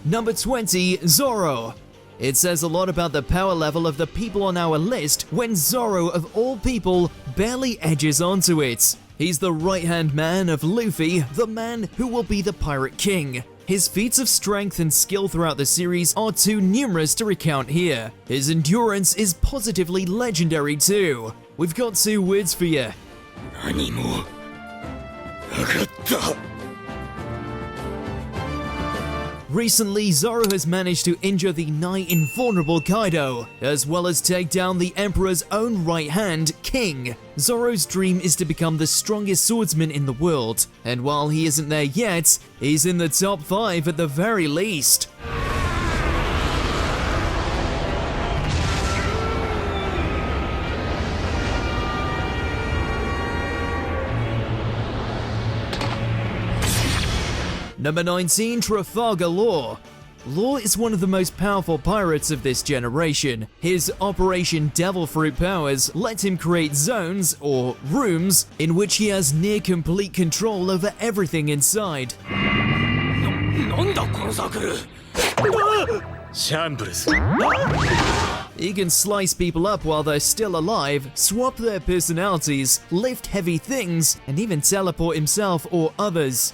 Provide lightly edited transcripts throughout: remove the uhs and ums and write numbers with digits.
Number 20, Zoro. It says a lot about the power level of the people on our list when Zoro, of all people, barely edges onto it. He's the right-hand man of Luffy, the man who will be the Pirate King. His feats of strength and skill throughout the series are too numerous to recount here. His endurance is positively legendary too. We've got 2 words for you. Recently, Zoro has managed to injure the nigh invulnerable Kaido, as well as take down the Emperor's own right hand, King. Zoro's dream is to become the strongest swordsman in the world, and while he isn't there yet, he's in the top 5 at the very least. Number 19, Trafalgar Law. Law is one of the most powerful pirates of this generation. His Operation Devil Fruit powers let him create zones, or rooms, in which he has near complete control over everything inside. He can slice people up while they're still alive, swap their personalities, lift heavy things, and even teleport himself or others.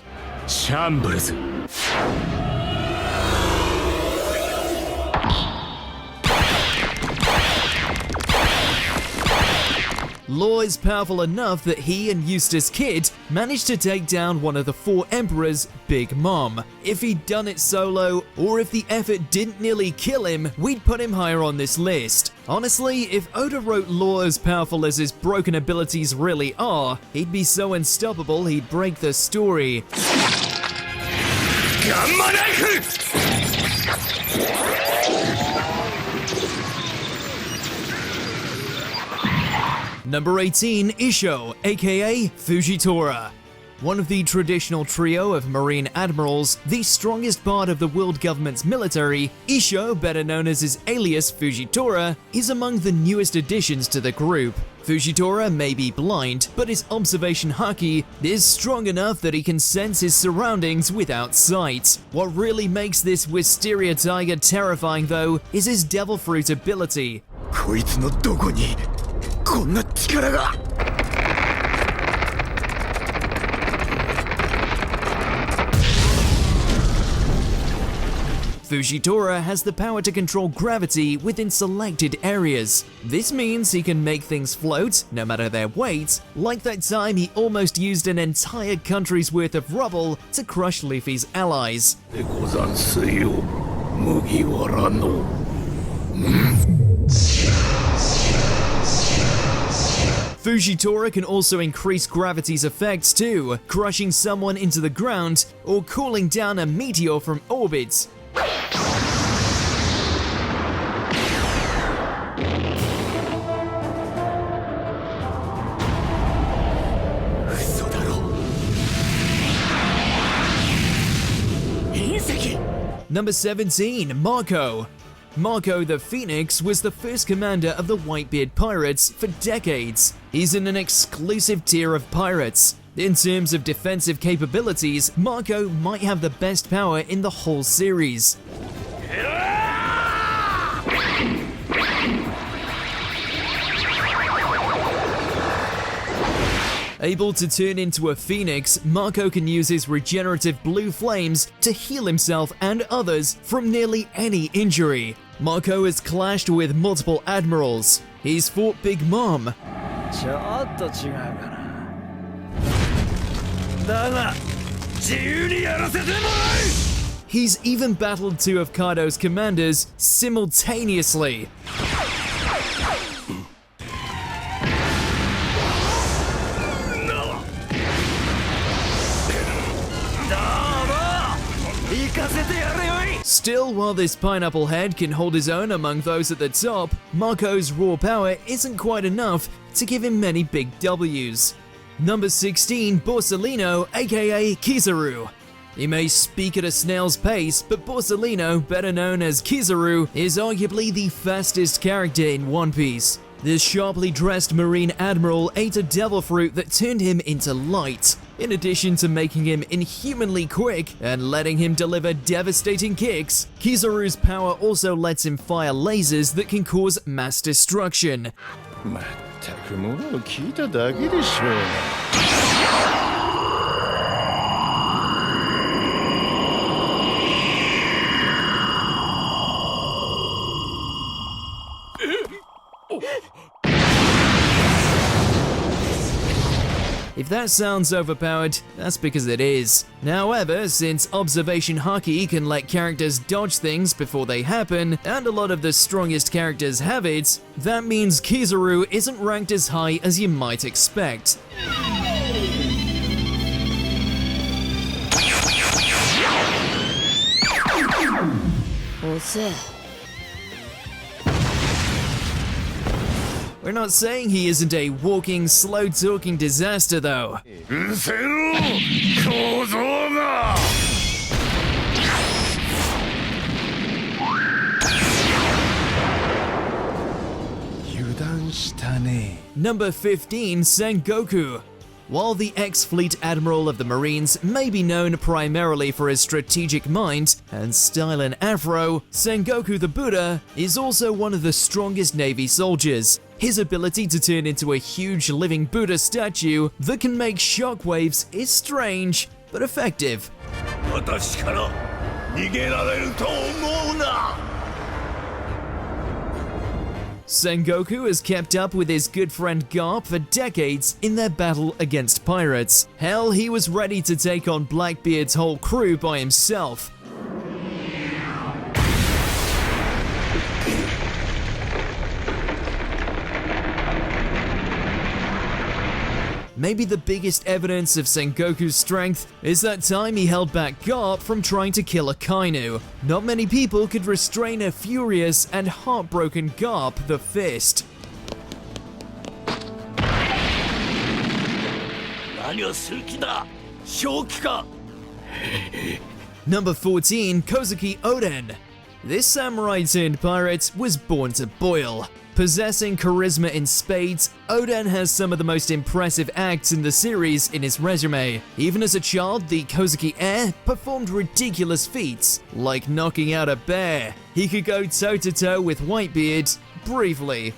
Shambles. Law is powerful enough that he and Eustace Kid managed to take down one of the 4 emperors, Big Mom. If he'd done it solo, or if the effort didn't nearly kill him, we'd put him higher on this list. Honestly, if Oda wrote Law as powerful as his broken abilities really are, he'd be so unstoppable he'd break the story. Number 18, Isho, aka Fujitora. One of the traditional trio of marine admirals, the strongest part of the world government's military, Isho, better known as his alias Fujitora, is among the newest additions to the group. Fujitora may be blind, but his observation haki is strong enough that he can sense his surroundings without sight. What really makes this Wisteria tiger terrifying though is his Devil Fruit ability. Fujitora has the power to control gravity within selected areas. This means he can make things float, no matter their weight, like that time he almost used an entire country's worth of rubble to crush Luffy's allies. Fujitora can also increase gravity's effects too, crushing someone into the ground or cooling down a meteor from orbit. Number 17, Marco. Marco the Phoenix was the first commander of the Whitebeard pirates for decades. He's in an exclusive tier of pirates. In terms of defensive capabilities, Marco might have the best power in the whole series. Able to turn into a phoenix, Marco can use his regenerative blue flames to heal himself and others from nearly any injury. Marco has clashed with multiple admirals. He's fought Big Mom. He's even battled 2 of Kaido's commanders simultaneously. Still, while this pineapple head can hold his own among those at the top, Marco's raw power isn't quite enough to give him many big W's. Number 16, Borsalino, aka Kizaru. He may speak at a snail's pace, but Borsalino, better known as Kizaru, is arguably the fastest character in One Piece. This sharply dressed Marine Admiral ate a devil fruit that turned him into light, in addition to making him inhumanly quick and letting him deliver devastating kicks. Kizaru's power also lets him fire lasers that can cause mass destruction. まったくものを聞いただけでしょう。 If that sounds overpowered, that's because it is. However, since observation haki can let characters dodge things before they happen, and a lot of the strongest characters have it, that means Kizaru isn't ranked as high as you might expect. We're not saying he isn't a walking, slow-talking disaster, though. せろ小僧が 油断したね。 Number 15, Sengoku. While the ex-fleet admiral of the Marines may be known primarily for his strategic mind and style and afro, Sengoku the Buddha is also one of the strongest Navy soldiers. His ability to turn into a huge living Buddha statue that can make shockwaves is strange, but effective. 私から逃げられると思うな。 Sengoku has kept up with his good friend Garp for decades in their battle against pirates. Hell, he was ready to take on Blackbeard's whole crew by himself. Maybe the biggest evidence of Sengoku's strength is that time he held back Garp from trying to kill Akainu. Not many people could restrain a furious and heartbroken Garp the Fist. 何をする気だ。正気か。 Number 14, Kozuki Oden. This samurai turned pirate was born to boil. Possessing charisma in spades, Oden has some of the most impressive acts in the series in his resume. Even as a child, the Kozuki heir performed ridiculous feats, like knocking out a bear. He could go toe-to-toe with Whitebeard briefly.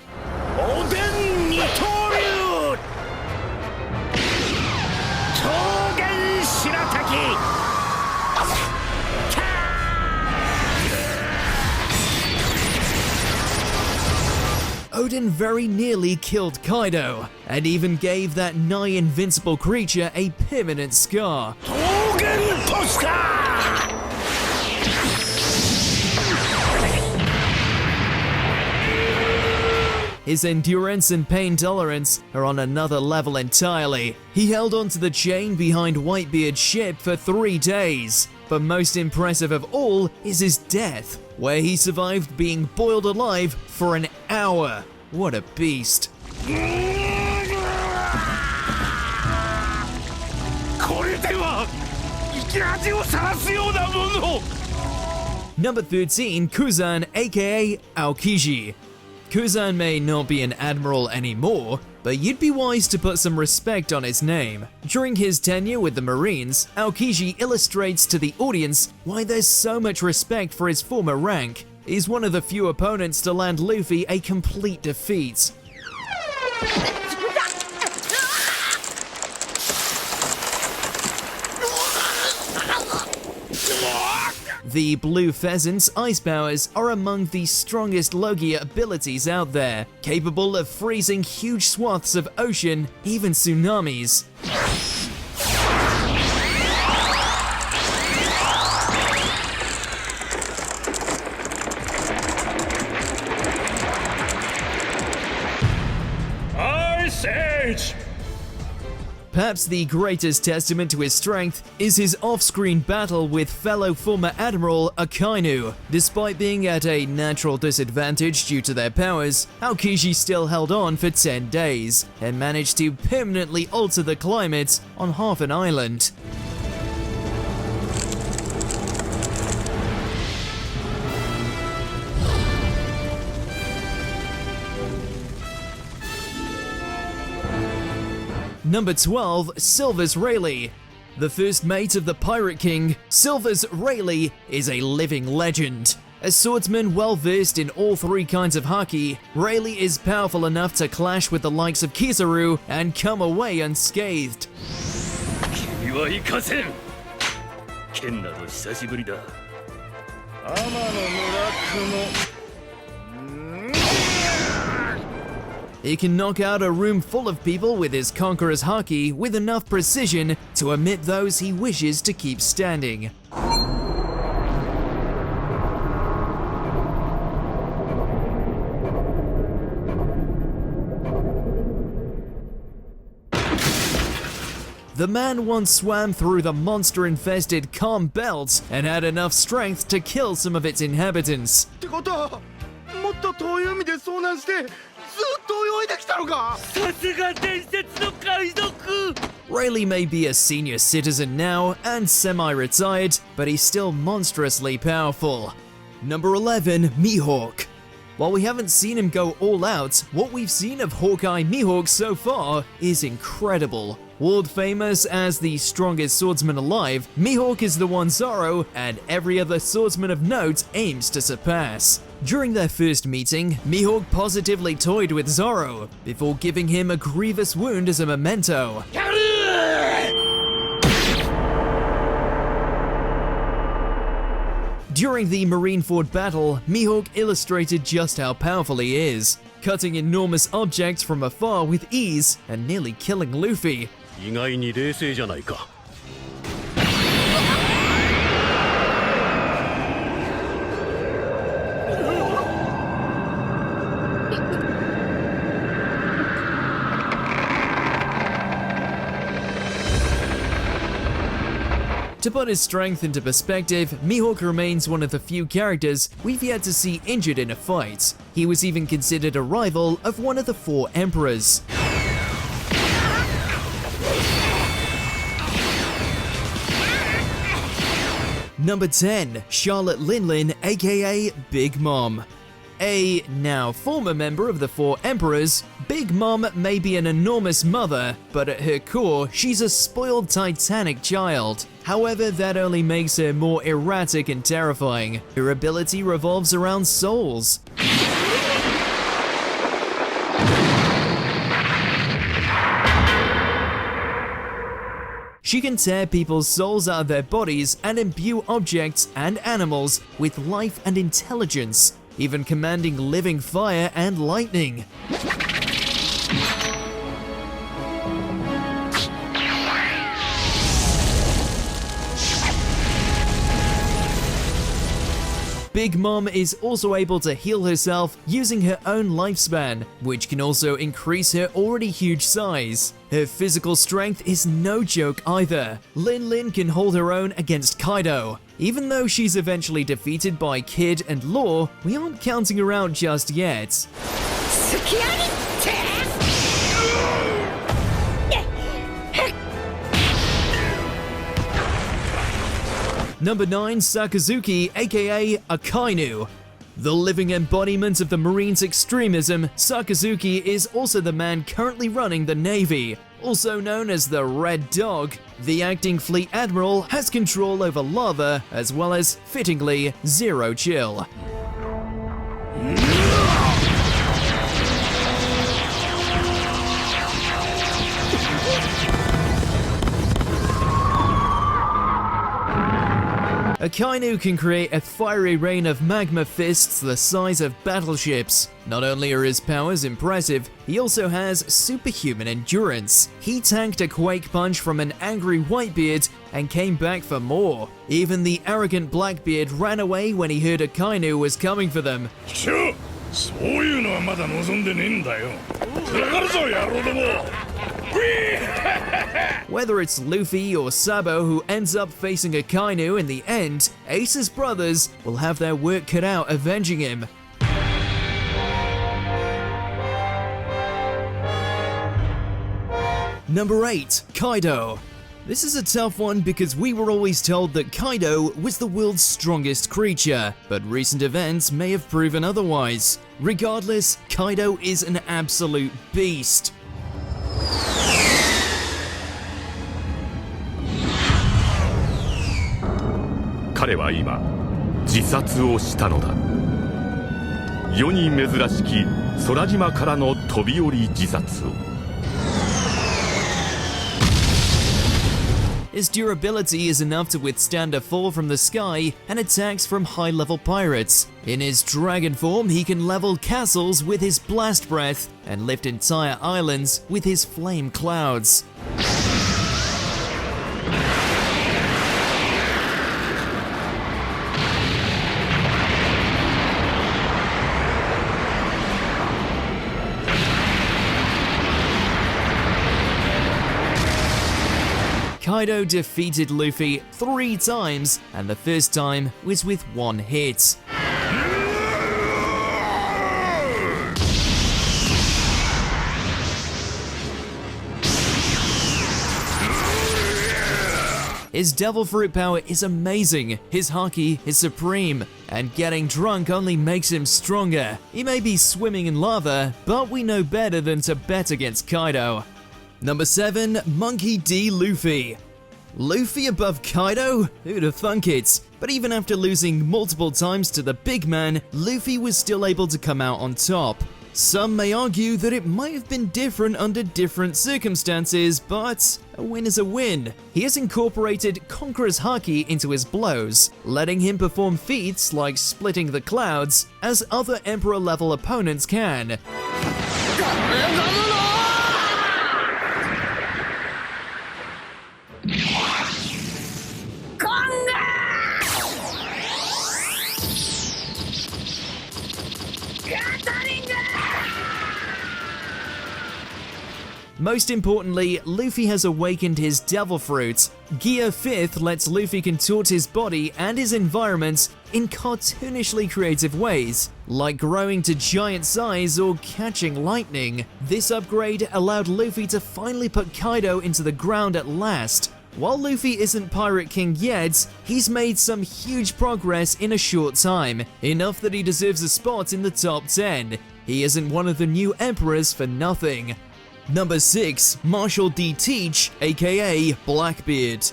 Oden Nitoryu! Togen Shirataki! Oden very nearly killed Kaido, and even gave that nigh-invincible creature a permanent scar. Togen Toska! His endurance and pain tolerance are on another level entirely. He held onto the chain behind Whitebeard's ship for 3 days. But most impressive of all is his death, where he survived being boiled alive for an hour. What a beast. Number 13, Kuzan aka Aokiji. Kuzan may not be an admiral anymore, but you'd be wise to put some respect on his name. During his tenure with the Marines, Aokiji illustrates to the audience why there's so much respect for his former rank. He's one of the few opponents to land Luffy a complete defeat. The Blue Pheasant's ice powers are among the strongest Logia abilities out there, capable of freezing huge swaths of ocean, even tsunamis. Ice Age! Perhaps the greatest testament to his strength is his off-screen battle with fellow former Admiral Akainu. Despite being at a natural disadvantage due to their powers, Aokiji still held on for 10 days and managed to permanently alter the climate on half an island. Number 12, Silver's Rayleigh. The first mate of the Pirate King, Silver's Rayleigh is a living legend. A swordsman well-versed in all three kinds of haki, Rayleigh is powerful enough to clash with the likes of Kizaru and come away unscathed. 君はいかせん剣など久しぶりだ天の村雲 He can knock out a room full of people with his Conqueror's haki with enough precision to omit those he wishes to keep standing. The man once swam through the monster-infested Calm Belt and had enough strength to kill some of its inhabitants. ってことはもっと遠い海で遭難してずっと泳いできたのかさすが伝説の海賊 Rayleigh may be a senior citizen now and semi-retired, but he's still monstrously powerful. Number 11, Mihawk. While we haven't seen him go all out, what we've seen of Hawkeye Mihawk so far is incredible. World famous as the strongest swordsman alive, Mihawk is the one Zoro and every other swordsman of note aims to surpass. During their first meeting, Mihawk positively toyed with Zoro, before giving him a grievous wound as a memento. During the Marineford battle, Mihawk illustrated just how powerful he is, cutting enormous objects from afar with ease and nearly killing Luffy. 意外に冷静じゃないか To put his strength into perspective, Mihawk remains one of the few characters we've yet to see injured in a fight. He was even considered a rival of one of the four emperors. Number 10, Charlotte Linlin, aka Big Mom. A now former member of the four emperors, Big Mom may be an enormous mother, but at her core, she's a spoiled Titanic child. However, that only makes her more erratic and terrifying. Her ability revolves around souls. She can tear people's souls out of their bodies and imbue objects and animals with life and intelligence, even commanding living fire and lightning. Big Mom is also able to heal herself using her own lifespan, which can also increase her already huge size. Her physical strength is no joke either. Linlin can hold her own against Kaido. Even though she's eventually defeated by Kid and Law, we aren't counting her out just yet. Number 9, Sakazuki, aka Akainu. The living embodiment of the Marines' extremism, Sakazuki is also the man currently running the Navy. Also known as the Red Dog, the acting fleet admiral has control over lava as well as, fittingly, zero chill. Akainu can create a fiery rain of magma fists the size of battleships. Not only are his powers impressive, he also has superhuman endurance. He tanked a quake punch from an angry Whitebeard and came back for more. Even the arrogant Blackbeard ran away when he heard Akainu was coming for them. そういうのはまだ望んでねえんだよつらがるぞ野郎ども Whether it's Luffy or Sabo who ends up facing Akainu in the end, Ace's brothers will have their work cut out avenging him. Number 8, Kaido. This is a tough one because we were always told that Kaido was the world's strongest creature, but recent events may have proven otherwise. Regardless, Kaido is an absolute beast. 彼は今自殺をしたのだ。世に珍しき空島からの飛び降り自殺を。His durability is enough to withstand a fall from the sky and attacks from high-level pirates. In his dragon form, he can level castles with his blast breath and lift entire islands with his flame clouds. Kaido defeated Luffy 3 times, and the first time was with 1 hit. His devil fruit power is amazing, his haki is supreme, and getting drunk only makes him stronger. He may be swimming in lava, but we know better than to bet against Kaido. Number 7, Monkey D. Luffy. Luffy above Kaido? Who'd have thunk it? But even after losing multiple times to the big man, Luffy was still able to come out on top. Some may argue that it might have been different under different circumstances, but a win is a win. He has incorporated Conqueror's Haki into his blows, letting him perform feats like splitting the clouds, as other Emperor-level opponents can. Most importantly, Luffy has awakened his Devil Fruit. Gear 5th lets Luffy contort his body and his environment in cartoonishly creative ways, like growing to giant size or catching lightning. This upgrade allowed Luffy to finally put Kaido into the ground at last. While Luffy isn't Pirate King yet, he's made some huge progress in a short time, enough that he deserves a spot in the top 10. He isn't one of the new emperors for nothing. Number 6, Marshal D. Teach, aka Blackbeard.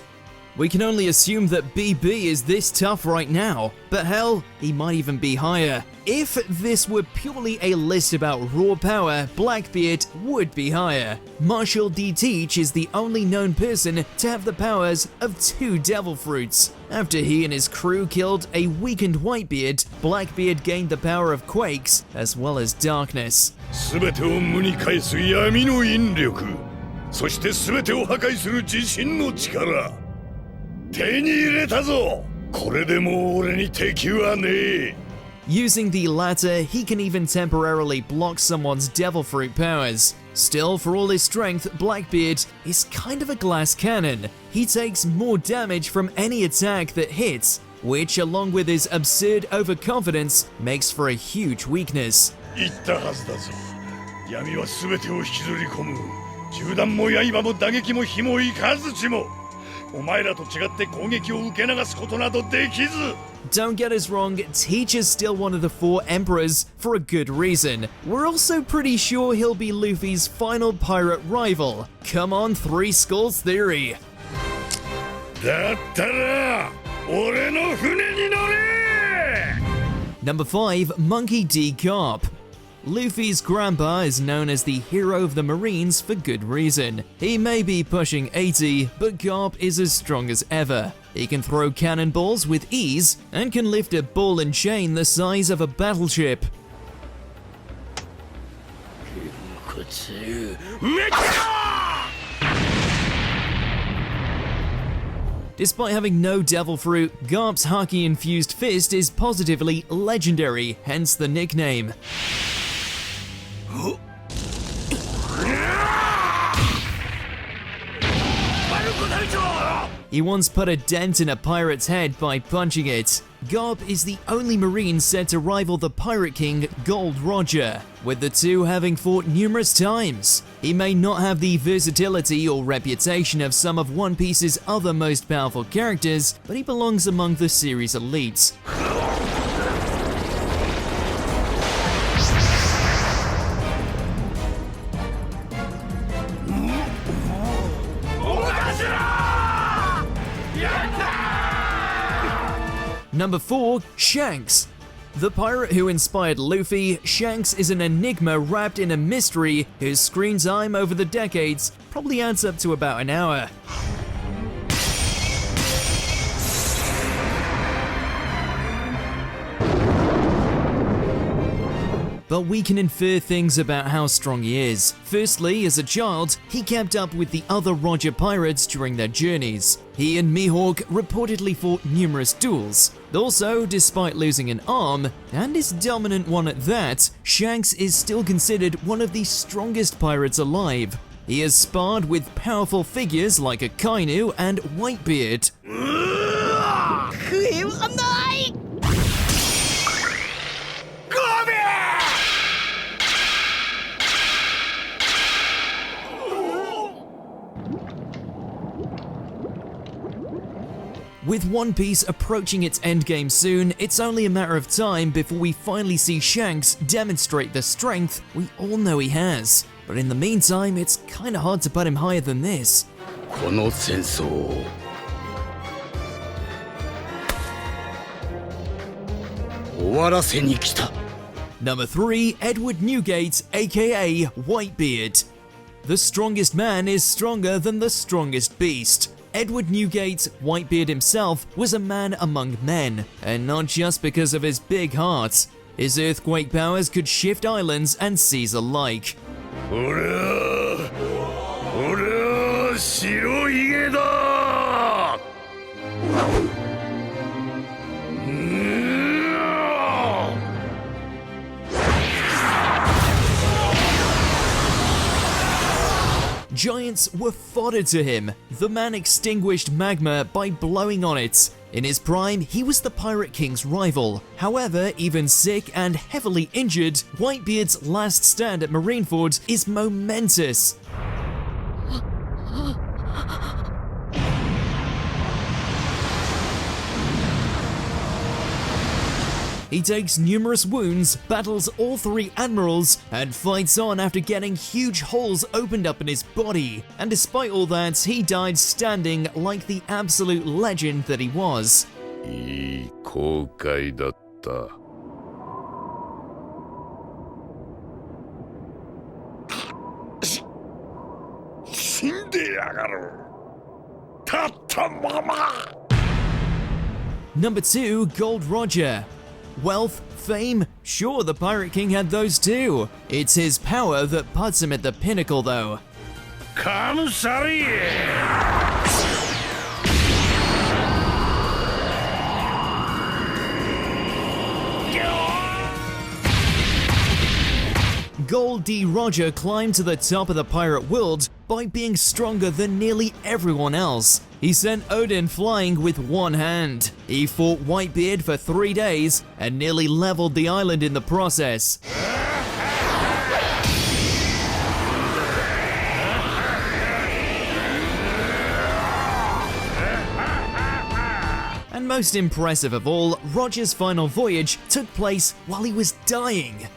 We can only assume that BB is this tough right now, but hell, he might even be higher. If this were purely a list about raw power, Blackbeard would be higher. Marshal D. Teach is the only known person to have the powers of 2 Devil Fruits. After he and his crew killed a weakened Whitebeard, Blackbeard gained the power of Quakes as well as Darkness. 全てを無に返す闇の引力、そして全てを破壊する自身の力、手に入れたぞ。これでもう俺に敵はねえ。 Using the latter, he can even temporarily block someone's Devil Fruit powers. Still, for all his strength, Blackbeard is kind of a glass cannon. He takes more damage from any attack that hits, which, along with his absurd overconfidence, makes for a huge weakness. 言ったはずだぞ。闇は全てを引きずり込む。銃弾も刃も打撃も火も雷も。お前らと違って攻撃を受け流すことなどできず。 Don't get us wrong, Teach is still one of the 4 emperors for a good reason. We're also pretty sure he'll be Luffy's final pirate rival. Come on, 3 Skulls Theory. だったら俺の船に乗れ! Number 5, Monkey D. Garp. Luffy's grandpa is known as the hero of the Marines for good reason. He may be pushing 80, but Garp is as strong as ever. He can throw cannonballs with ease and can lift a ball and chain the size of a battleship. Despite having no Devil Fruit, Garp's Haki-infused fist is positively legendary, hence the nickname. He once put a dent in a pirate's head by punching it. Garp is the only marine said to rival the Pirate King Gold Roger, with the two having fought numerous times. He may not have the versatility or reputation of some of One Piece's other most powerful characters, but he belongs among the series' elites. Number 4. Shanks. The pirate who inspired Luffy, Shanks is an enigma wrapped in a mystery whose screen time over the decades probably adds up to about an hour. But we can infer things about how strong he is. Firstly, as a child, he kept up with the other Roger pirates during their journeys. He and Mihawk reportedly fought numerous duels. Also, despite losing an arm, and his dominant one at that, Shanks is still considered one of the strongest pirates alive. He has sparred with powerful figures like Akainu and Whitebeard. With One Piece approaching its endgame soon, it's only a matter of time before we finally see Shanks demonstrate the strength we all know he has. But in the meantime, it's kinda hard to put him higher than this. この戦争を終わらせに来た。 Number 3. Edward Newgate, aka Whitebeard. The strongest man is stronger than the strongest beast. Edward Newgate, Whitebeard himself, was a man among men, and not just because of his big heart. His earthquake powers could shift islands and seas alike. 俺は白ひげだ。 Giants were fodder to him. The man extinguished magma by blowing on it. In his prime, he was the Pirate King's rival. However, even sick and heavily injured, Whitebeard's last stand at Marineford is momentous. He takes numerous wounds, battles all 3 admirals, and fights on after getting huge holes opened up in his body. And despite all that, he died standing like the absolute legend that he was. いい航海だった。死んでやがる。立ったまま。 Number 2. Gold Roger. Wealth, fame, sure the Pirate King had those too. It's his power that puts him at the pinnacle though. カムサリー。 Gold D. Roger climbed to the top of the pirate world by being stronger than nearly everyone else. He sent Oden flying with one hand. He fought Whitebeard for 3 days and nearly leveled the island in the process. And most impressive of all, Roger's final voyage took place while he was dying.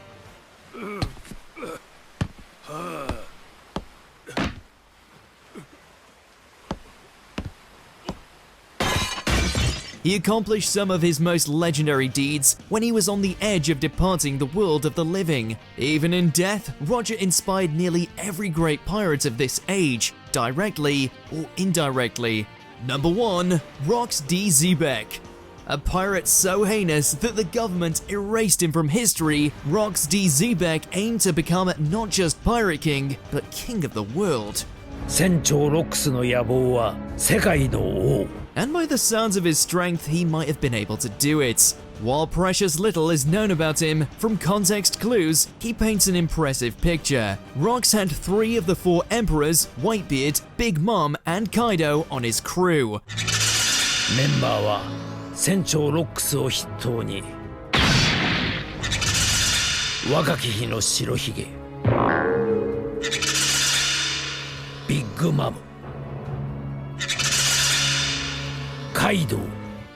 He accomplished some of his most legendary deeds when he was on the edge of departing the world of the living. Even in death, Roger inspired nearly every great pirate of this age, directly or indirectly. Number 1. Rox D. Xebec. A pirate so heinous that the government erased him from history, Rox D. Xebec aimed to become not just Pirate King, but King of the world. 船長ロックスの野望は世界の王。 And by the sounds of his strength, he might have been able to do it. While precious little is known about him, from context clues, he paints an impressive picture. Rox had 3 of the 4 emperors, Whitebeard, Big Mom, and Kaido on his crew. メンバーは船長ロックスを筆頭に若き日の白ひげビッグマムカイドウ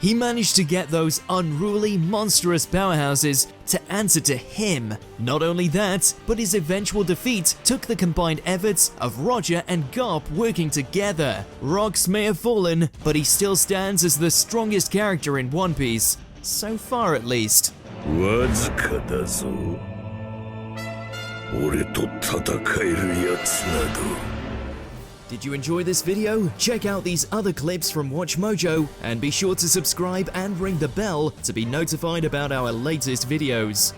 He managed to get those unruly, monstrous powerhouses to answer to him. Not only that, but his eventual defeat took the combined efforts of Roger and Garp working together. Rox may have fallen, but he still stands as the strongest character in One Piece. So far at least. わずかだぞ。俺と戦えるやつなど。 Did you enjoy this video? Check out these other clips from WatchMojo and be sure to subscribe and ring the bell to be notified about our latest videos.